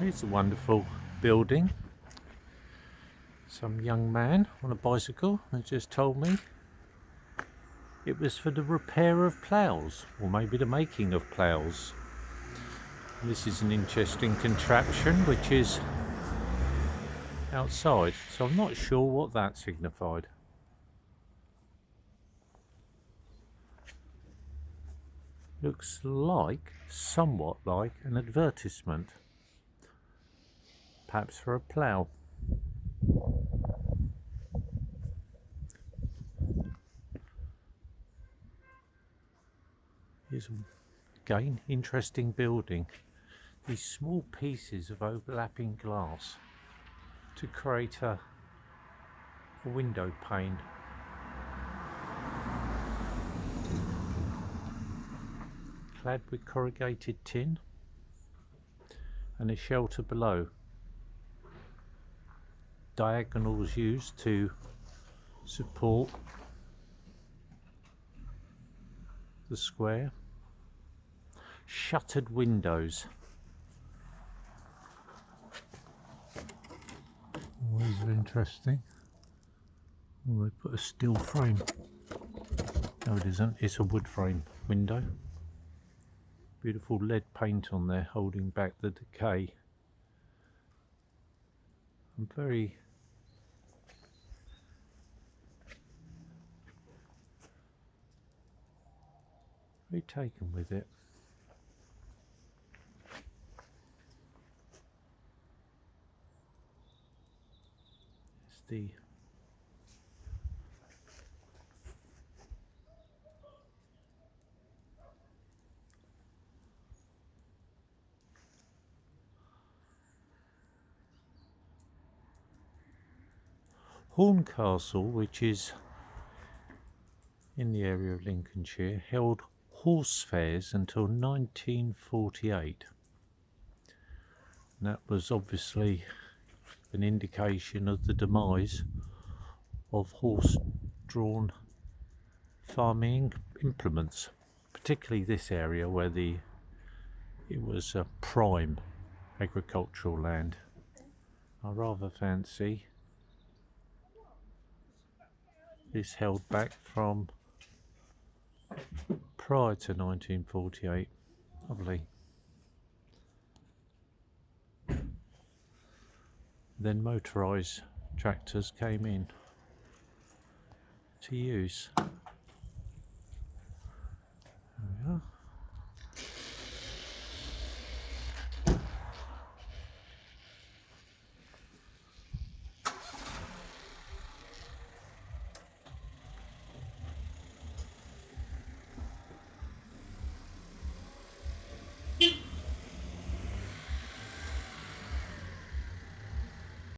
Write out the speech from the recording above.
It's a wonderful building. Some young man on a bicycle has just told me it was for the repair of ploughs, or maybe the making of ploughs. This is an interesting contraption which is outside, so I'm not sure what that signified. Looks like, somewhat like, an advertisement, perhaps for a plough. Here's again interesting building. These small pieces of overlapping glass to create a window pane. Clad with corrugated tin and a shelter below. Diagonals used to support the square. Shuttered windows. Always interesting. Well, they put a steel frame. No, it isn't. It's a wood frame window. Beautiful lead paint on there holding back the decay. I'm very taken with it. It's the Horncastle, which is in the area of Lincolnshire, held horse fairs until 1948. And that was obviously an indication of the demise of horse-drawn farming implements, particularly this area where it was a prime agricultural land. I rather fancy this held back from prior to 1948. Lovely. Then motorised tractors came in to use.